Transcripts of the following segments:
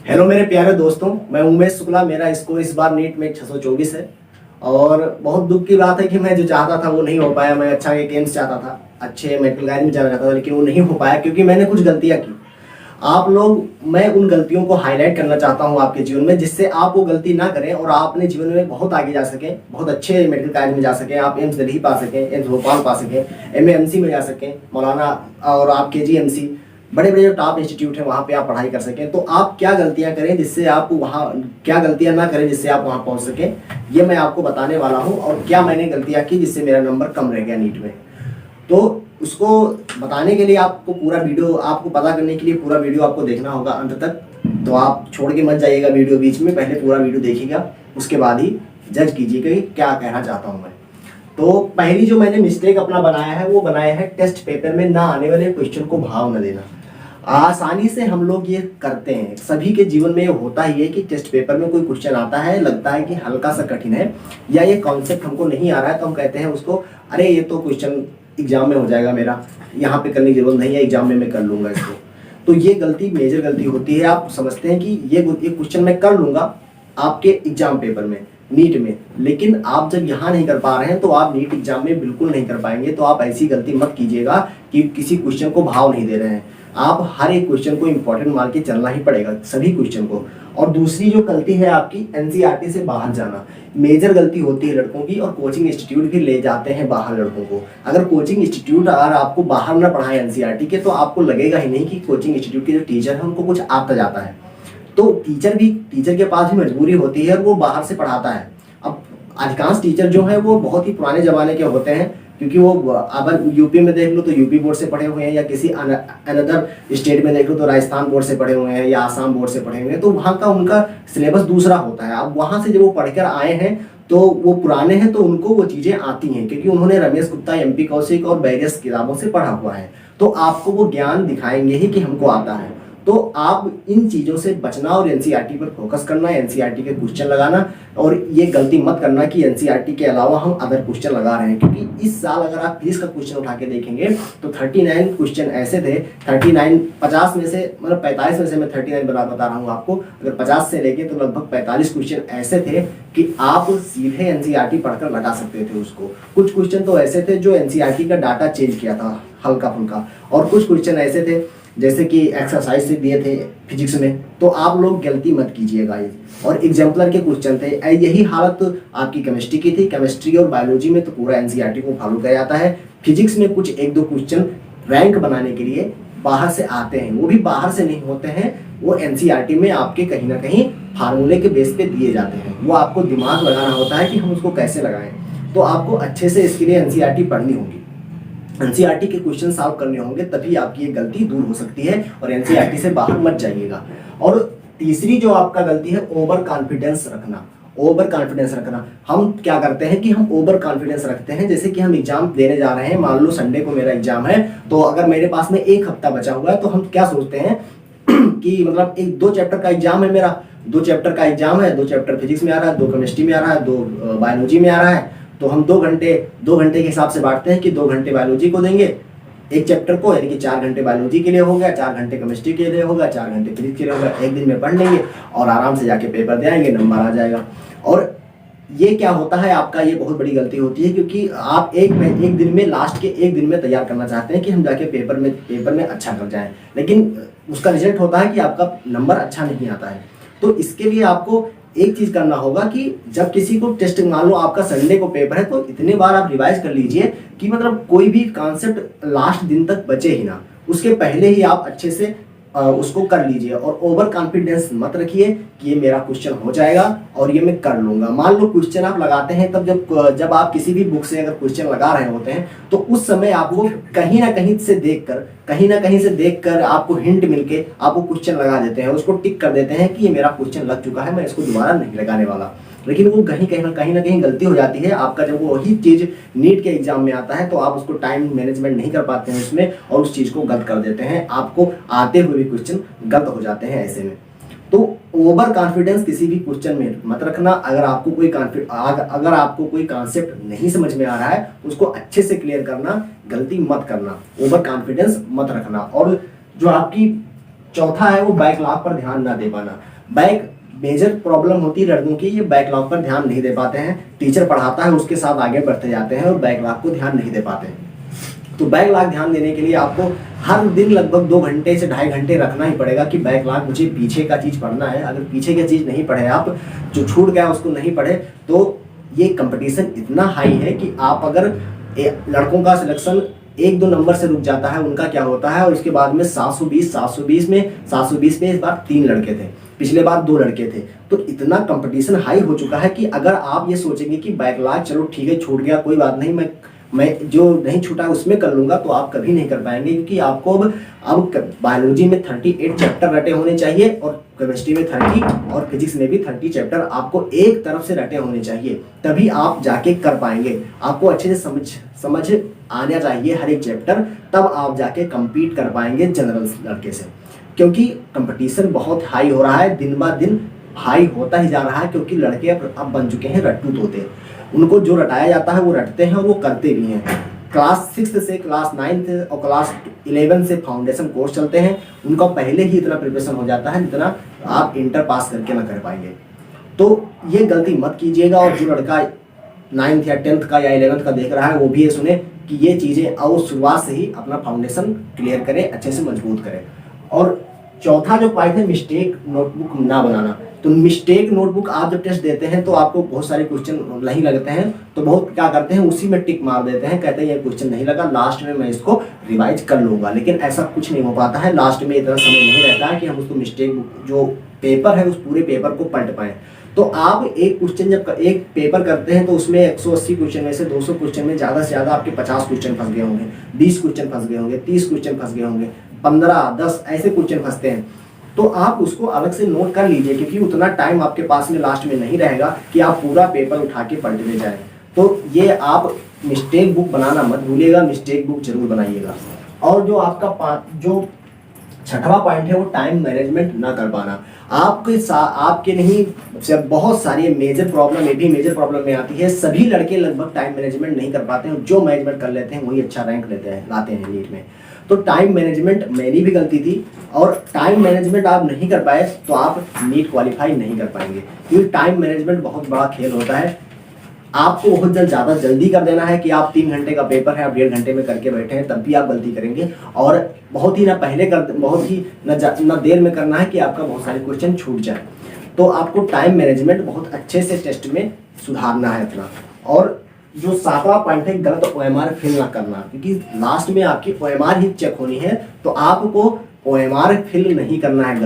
Hello मेरे प्यारे दोस्तों, मैं उमेश शुक्ला। मेरा स्कोर इस बार नीट में 624 है और बहुत दुख की बात है कि मैं जो चाहता था वो नहीं हो पाया। मैं अच्छा एक एम्स चाहता था, अच्छे मेडिकल लाइन में जाना चाहता था, लेकिन वो नहीं हो पाया क्योंकि मैंने कुछ गलतियां की। आप लोग, मैं उन गलतियों को हाईलाइट करना चाहता हूं आपके जीवन में, जिससे आप वो गलती ना करें और आप अपने जीवन में बहुत आगे जा सकें, बहुत अच्छे मेडिकल कॉलेज में जा सकें, आप एम्स दिल्ली पा सकें, एम्स भोपाल पा सकें, एमएमसी में जा सकें, मौलाना और आप केजीएमसी, बड़े बड़े जो टॉप इंस्टीट्यूट है वहाँ पे आप पढ़ाई कर सकें। तो आप क्या गलतियाँ करें जिससे आप वहाँ, क्या गलतियाँ ना करें जिससे आप वहाँ पहुँच सकें, ये मैं आपको बताने वाला हूँ। और क्या मैंने गलतियाँ की जिससे मेरा नंबर कम रह गया नीट में, तो उसको बताने के लिए आपको पूरा वीडियो, आपको पता करने के लिए पूरा वीडियो आपको देखना होगा अंत तक। तो आप छोड़ के मत जाइएगा वीडियो बीच में, पहले पूरा वीडियो देखिएगा, उसके बाद ही जज कीजिएगा कि क्या कहना चाहता हूँ मैं। तो पहली जो मैंने मिस्टेक अपना बनाया है वो बनाया है टेस्ट पेपर में ना आने वाले क्वेश्चन को भाव न देना। आसानी से हम लोग ये करते हैं, सभी के जीवन में ये होता ही है कि टेस्ट पेपर में कोई क्वेश्चन आता है, लगता है कि हल्का सा कठिन है या ये कॉन्सेप्ट हमको नहीं आ रहा है, तो हम कहते हैं उसको, अरे ये तो क्वेश्चन एग्जाम में हो जाएगा, मेरा यहाँ पे करने की जरूरत नहीं है, एग्जाम में मैं कर लूंगा इसको। तो ये गलती, मेजर गलती होती है। आप समझते हैं कि ये क्वेश्चन मैं कर लूंगा आपके एग्जाम पेपर में, नीट में, लेकिन आप जब यहाँ नहीं कर पा रहे हैं तो आप नीट एग्जाम में बिल्कुल नहीं कर पाएंगे। तो आप ऐसी गलती मत कीजिएगा कि किसी क्वेश्चन को भाव नहीं दे रहे हैं। आप हर एक क्वेश्चन को इंपॉर्टेंट मान के चलना ही पड़ेगा, सभी क्वेश्चन को। और दूसरी जो गलती है आपकी, एनसीईआरटी से बाहर जाना, मेजर गलती होती है लड़कों की। और कोचिंग इंस्टीट्यूट भी ले जाते हैं बाहर लड़कों को। अगर कोचिंग इंस्टीट्यूट अगर आपको बाहर ना पढ़ाए एनसीईआरटी के, तो आपको लगेगा ही नहीं कि कोचिंग इंस्टीट्यूट के जो टीचर है उनको कुछ आता जाता है। तो टीचर के पास भी मजबूरी होती है और वो बाहर से पढ़ाता है। अब अधिकांश टीचर जो है वो बहुत ही पुराने जमाने के होते हैं, क्योंकि वो, अगर यूपी में देख लो तो यूपी बोर्ड से पढ़े हुए हैं, या किसी अनदर स्टेट में देख लो तो राजस्थान बोर्ड से पढ़े हुए हैं या आसाम बोर्ड से पढ़े हुए हैं। तो वहाँ का उनका सिलेबस दूसरा होता है। अब वहाँ से जब वो पढ़कर आए हैं तो वो पुराने हैं, तो उनको वो चीज़ें आती हैं क्योंकि उन्होंने रमेश गुप्ता, एमपी कौशिक और बैरियस किताबों से पढ़ा हुआ है। तो आपको वो ज्ञान दिखाएंगे ही कि हमको आता है। तो आप इन चीज़ों से बचना और एनसीईआरटी पर फोकस करना, एनसीईआरटी के क्वेश्चन लगाना। और ये गलती मत करना कि एनसीईआरटी के अलावा हम अदर क्वेश्चन लगा रहे हैं, क्योंकि इस साल अगर आप फिजिक्स का क्वेश्चन उठा के देखेंगे तो 39 क्वेश्चन ऐसे थे, 39 50 में से, मतलब 45 में से मैं 39 बता रहा हूँ आपको। अगर 50 से लेके तो लगभग 45 क्वेश्चन ऐसे थे कि आप सीधे एनसीईआरटी पढ़कर लगा सकते थे उसको। कुछ क्वेश्चन तो ऐसे थे जो एनसीईआरटी का डाटा चेंज किया था हल्का फुल्का, और कुछ क्वेश्चन ऐसे थे जैसे कि एक्सरसाइज से दिए थे फिजिक्स में। तो आप लोग गलती मत कीजिएगा ये। और एग्जाम्पलर के क्वेश्चन थे, यही हालत आपकी केमिस्ट्री की थी। केमिस्ट्री और बायोलॉजी में तो पूरा एनसीईआरटी को फॉलो किया जाता है। फिजिक्स में कुछ एक दो क्वेश्चन रैंक बनाने के लिए बाहर से आते हैं, वो भी बाहर से नहीं होते हैं, वो एनसीईआरटी में आपके कहीं ना कहीं फार्मूले के बेस पे दिए जाते हैं। वो आपको दिमाग लगाना होता है कि हम उसको कैसे लगाएं। तो आपको अच्छे से इसके लिए एनसीईआरटी पढ़नी होगी, एनसीईआरटी के क्वेश्चन सॉल्व करने होंगे, तभी आपकी ये गलती दूर हो सकती है। और एनसीईआरटी से बाहर मत जाइएगा। और तीसरी जो आपका गलती है, ओवर कॉन्फिडेंस रखना। ओवर कॉन्फिडेंस रखना, हम क्या करते हैं कि हम ओवर कॉन्फिडेंस रखते हैं। जैसे कि हम एग्जाम देने जा रहे हैं, मान लो संडे को मेरा एग्जाम है, तो अगर मेरे पास में एक हफ्ता बचा हुआ है तो हम क्या सोचते हैं कि मतलब एक 2 चैप्टर का एग्जाम है मेरा, 2 चैप्टर का एग्जाम है, 2 चैप्टर फिजिक्स में आ रहा है, 2 केमिस्ट्री में आ रहा है, 2 बायोलॉजी में आ रहा है। तो हम 2 घंटे के हिसाब से बांटते हैं कि 2 घंटे बायोलॉजी को देंगे एक चैप्टर को, यानी कि 4 घंटे बायोलॉजी के लिए हो गया, 4 घंटे केमिस्ट्री के लिए होगा, 4 घंटे फिजिक्स के लिए होगा। एक दिन में पढ़ लेंगे और आराम से जाके पेपर दे आएंगे, नंबर आ जाएगा। और ये क्या होता है आपका, ये बहुत बड़ी गलती होती है, क्योंकि आप एक दिन में, लास्ट के एक दिन में तैयार करना चाहते हैं कि हम जाके पेपर में अच्छा कर जाएं, लेकिन उसका रिजल्ट होता है कि आपका नंबर अच्छा नहीं आता है। तो इसके लिए आपको एक चीज करना होगा कि जब किसी को टेस्ट, मान लो आपका संडे को पेपर है, तो इतने बार आप रिवाइज कर लीजिए कि मतलब कोई भी कॉन्सेप्ट लास्ट दिन तक बचे ही ना, उसके पहले ही आप अच्छे से उसको कर लीजिए। और ओवर कॉन्फिडेंस मत रखिए कि ये मेरा क्वेश्चन हो जाएगा और ये मैं कर लूंगा। मान लो क्वेश्चन आप लगाते हैं, तब जब आप किसी भी बुक से अगर क्वेश्चन लगा रहे होते हैं, तो उस समय आपको कहीं ना कहीं से देखकर आपको हिंट मिलके आप वो क्वेश्चन लगा देते हैं, उसको टिक कर देते हैं कि ये मेरा क्वेश्चन लग चुका है, मैं इसको दोबारा नहीं लगाने वाला। लेकिन वो कहीं ना कहीं गलती हो जाती है आपका। जब वो वही चीज नीट के एग्जाम में आता है तो आप उसको टाइम मैनेजमेंट नहीं कर पाते हैं उसमें, और उस चीज को गलत कर देते हैं। आपको आते हुए भी क्वेश्चन गलत हो जाते हैं ऐसे में। तो ओवर कॉन्फिडेंस किसी भी क्वेश्चन में मत रखना। अगर आपको कोई कॉन्सेप्ट नहीं समझ में आ रहा है, उसको अच्छे से क्लियर करना, गलती मत करना, ओवर कॉन्फिडेंस मत रखना। और जो आपकी चौथा है वो बैकलॉग पर ध्यान ना दे पाना। बैक मेजर प्रॉब्लम होती है लड़कों की, ये बैकलॉग पर ध्यान नहीं दे पाते हैं। टीचर पढ़ाता है उसके साथ आगे बढ़ते जाते हैं और बैकलॉग को ध्यान नहीं दे पाते हैं। तो बैकलॉग ध्यान देने के लिए आपको हर दिन लगभग 2 घंटे से 2.5 घंटे रखना ही पड़ेगा कि बैकलॉग मुझे पीछे का चीज़ पढ़ना है। अगर पीछे की चीज़ नहीं पढ़े आप, जो छूट गया उसको नहीं पढ़े, तो ये कंपटीशन इतना हाई है कि आप अगर लड़कों का सिलेक्शन 1-2 नंबर से रुक जाता है, उनका क्या होता है। और इसके बाद में 720 में इस बार 3 लड़के थे, पिछले बार 2 लड़के थे। तो इतना कंपटीशन हाई हो चुका है कि अगर आप ये सोचेंगे कि बैकलॉग चलो ठीक है छूट गया कोई बात नहीं, मैं जो नहीं छूटा उसमें कर लूंगा, तो आप कभी नहीं कर पाएंगे। क्योंकि आपको अब बायोलॉजी में 38 चैप्टर रटे होने चाहिए और केमिस्ट्री में 30 और फिजिक्स में भी 30 चैप्टर आपको एक तरफ से रटे होने चाहिए, तभी आप जाके कर पाएंगे। आपको अच्छे से समझ आना चाहिए हर एक चैप्टर, तब आप जाके compete कर पाएंगे जनरल लड़के से। क्योंकि कंपटीशन बहुत हाई हो रहा है, दिन ब दिन हाई होता ही जा रहा है। क्योंकि लड़के अब बन चुके हैं रट्टू तोते, उनको जो रटाया जाता है वो रटते हैं और वो करते भी हैं। क्लास 6 से क्लास 9 और क्लास 11 से फाउंडेशन कोर्स चलते हैं, उनका पहले ही इतना प्रिपरेशन हो जाता है जितना आप इंटर पास करके ना कर पाएंगे। तो ये गलती मत कीजिएगा। और जो लड़का 9th या 10th का या 11th का देख रहा है वो भी ये सुने कि ये चीज़ें और शुरुआत से ही अपना फाउंडेशन क्लियर करें, अच्छे से मजबूत करें। और चौथा जो पॉइंट है मिस्टेक नोटबुक ना बनाना। तो मिस्टेक नोटबुक आप जब टेस्ट देते हैं तो आपको बहुत सारे क्वेश्चन नहीं लगते हैं, तो बहुत क्या करते हैं उसी में टिक मार देते हैं, कहते हैं ये क्वेश्चन नहीं लगा, लास्ट में मैं इसको रिवाइज कर लूंगा। लेकिन ऐसा कुछ नहीं हो पाता है, लास्ट में इतना समय नहीं रहता है कि हम उसको मिस्टेक जो पेपर है उस पूरे पेपर को पलट पाएँ। तो आप एक क्वेश्चन जब एक पेपर करते हैं तो उसमें 180 क्वेश्चन में से 200 क्वेश्चन में ज़्यादा से ज़्यादा आपके 50 क्वेश्चन फंस गए होंगे, 20 क्वेश्चन फंस गए होंगे, 30 क्वेश्चन फंस गए होंगे, 15-10 ऐसे क्वेश्चन फंसते हैं। तो आप उसको अलग से नोट कर लीजिए, क्योंकि उतना टाइम आपके पास में लास्ट में नहीं रहेगा कि आप पूरा पेपर उठा के पलटने जाएं। तो ये आप मिस्टेक बुक बनाना मत भूलिएगा, मिस्टेक बुक जरूर बनाइएगा। और जो आपका जो छठवां पॉइंट है वो टाइम मैनेजमेंट ना कर पाना। आपके नहीं, बहुत सारी मेजर प्रॉब्लम, ये भी मेजर प्रॉब्लम में आती है। सभी लड़के लगभग टाइम मैनेजमेंट नहीं कर पाते हैं, जो मैनेजमेंट कर लेते हैं वही अच्छा रैंक लाते हैं नीट में। तो टाइम मैनेजमेंट मेरी भी गलती थी, और टाइम मैनेजमेंट आप नहीं कर पाए तो आप नीट क्वालिफाई नहीं कर पाएंगे। क्योंकि टाइम मैनेजमेंट बहुत बड़ा खेल होता है। आपको बहुत ज़्यादा जल्दी कर देना है कि आप 3 घंटे का पेपर है आप 1.5 घंटे में करके बैठे हैं, तब भी आप गलती करेंगे। और बहुत ही ना देर में करना है कि आपका बहुत सारे क्वेश्चन छूट जाए। तो आपको टाइम मैनेजमेंट बहुत अच्छे से टेस्ट में सुधारना है अपना। और जो 7वां पॉइंट है गलत OMR फिल ना करना, क्योंकि लास्ट में आपकी OMR ही चेक होनी है। तो आपको OMR फिल नहीं करना है,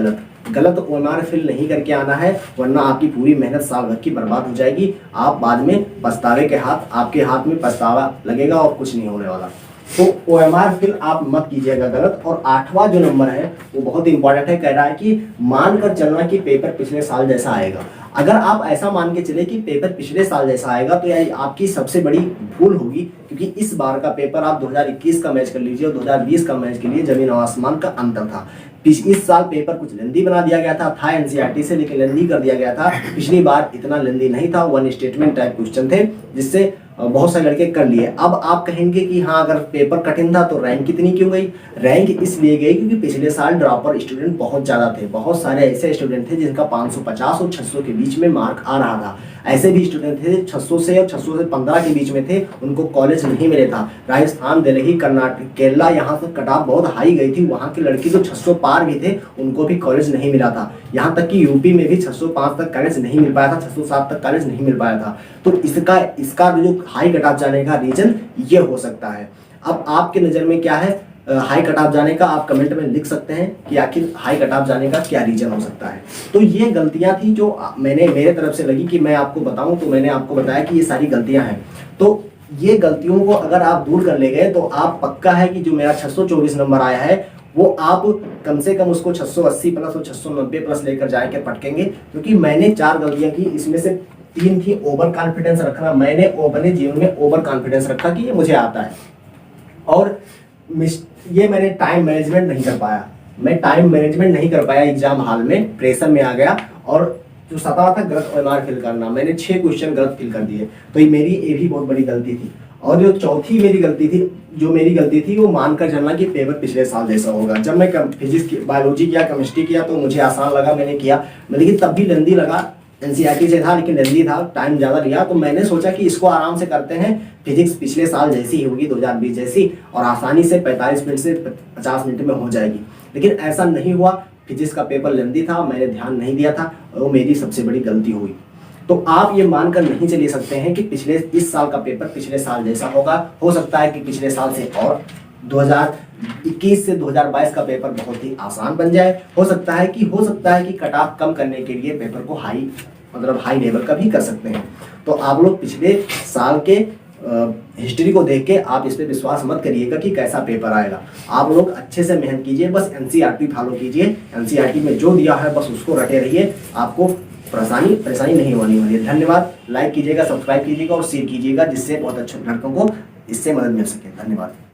गलत OMR फिल नहीं करके आना है, वरना आपकी पूरी मेहनत साल भर की बर्बाद हो जाएगी। आप बाद में पछतावे के आपके हाथ में पछतावा लगेगा और कुछ नहीं होने वाला। तो OMR फिल आप मत कीजिएगा गलत। और 8वां जो नंबर है वो बहुत इंपॉर्टेंट है, कह रहा है कि मानकर चलना कि पेपर पिछले साल जैसा आएगा। अगर आप ऐसा मान के चले कि पेपर पिछले साल जैसा आएगा तो यह आपकी सबसे बड़ी भूल होगी। क्योंकि इस बार का पेपर आप 2021 का मैच कर लीजिए और 2020 का मैच के लिए जमीन और आसमान का अंतर था। इस साल पेपर कुछ लेंदी बना दिया गया था NCERT से, लेकिन लेंदी कर दिया गया था। पिछली बार इतना लेंदी नहीं था, 1 स्टेटमेंट टाइप क्वेश्चन थे जिससे बहुत सारे लड़के कर लिए। अब आप कहेंगे कि हाँ अगर पेपर कठिन था तो रैंक कितनी क्यों गई? रैंक इसलिए गई क्योंकि पिछले साल ड्रॉपर स्टूडेंट बहुत ज़्यादा थे। बहुत सारे ऐसे स्टूडेंट थे जिनका 550 और 600 के बीच में मार्क आ रहा था। ऐसे भी स्टूडेंट थे 600 से और 615 के बीच में थे, उनको कॉलेज नहीं मिले था। राजस्थान, दिल्ली, कर्नाटक, केरला, यहाँ से कट ऑफ बहुत हाई गई थी। वहाँ के लड़के जो 600 पार भी थे उनको भी कॉलेज नहीं मिला था। यहाँ तक कि यूपी में भी 605 तक कॉलेज नहीं मिल पाया था, 607 तक कॉलेज नहीं मिल पाया था। तो इसका जो हाई कट ऑफ जाने का रीजन ये हो सकता है। अब आपके नज़र में क्या है हाई कट ऑफ जाने का? आप कमेंट में लिख सकते हैं कि आखिर हाई कट ऑफ जाने का क्या रीजन हो सकता है। तो ये गलतियां थी जो मेरे तरफ से लगी कि मैं आपको बताऊं, तो मैंने आपको बताया कि ये सारी गलतियां हैं। तो ये गलतियों को अगर आप दूर कर ले गए तो आप पक्का है कि जो मेरा 624 नंबर आया है वो आप कम से कम उसको 680 प्लस और 690 प्लस लेकर जाके पटकेंगे। क्योंकि मैंने 4 गलतियां की, इसमें से 3 थी ओवर कॉन्फिडेंस रखना। मैंने अपने जीवन में ओवर कॉन्फिडेंस रखा कि ये मुझे आता है। और ये मैंने टाइम मैनेजमेंट नहीं कर पाया। मैं टाइम मैनेजमेंट नहीं कर पाया, एग्जाम हॉल में प्रेशर में आ गया। और जो 7वां था गलत OMR फिल करना, मैंने 6 क्वेश्चन गलत फिल कर दिए। तो ये मेरी ये भी बहुत बड़ी गलती थी। और जो चौथी मेरी गलती थी वो मानकर चलना कि पेपर पिछले साल जैसा होगा। जब मैं फिजिक्स बायोलॉजी किया, केमिस्ट्री किया तो मुझे आसान लगा, मैंने किया, लेकिन तब भी लेंदी लगा। एनसीईआरटी से था लेकिन लेंदी था, टाइम ज़्यादा लिया, तो मैंने सोचा कि इसको आराम से करते हैं, फिजिक्स पिछले साल जैसी ही होगी 2020 जैसी, और आसानी से 45 मिनट से 50 मिनट में हो जाएगी। लेकिन ऐसा नहीं हुआ, फिजिक्स का पेपर लेंदी था, मैंने ध्यान नहीं दिया था और वो मेरी सबसे बड़ी गलती हुई। तो आप ये मानकर नहीं चले सकते हैं कि इस साल का पेपर पिछले साल जैसा होगा। हो सकता है कि पिछले साल से और 2021 से 2022 का पेपर बहुत ही आसान बन जाए। हो सकता है कि कट ऑफ कम करने के लिए पेपर को हाई लेवल का भी कर सकते हैं। तो आप लोग पिछले साल के हिस्ट्री को देख के आप इस पे विश्वास मत करिएगा कि कैसा पेपर आएगा। आप लोग अच्छे से मेहनत कीजिए, बस एनसीईआरटी फॉलो कीजिए, एनसीईआरटी में जो दिया है बस उसको रटे रहिए, आपको परेशानी नहीं होने वाली है। धन्यवाद। लाइक कीजिएगा, सब्सक्राइब कीजिएगा और शेयर कीजिएगा, जिससे बहुत अच्छे लड़कों को इससे मदद मिल सके। धन्यवाद।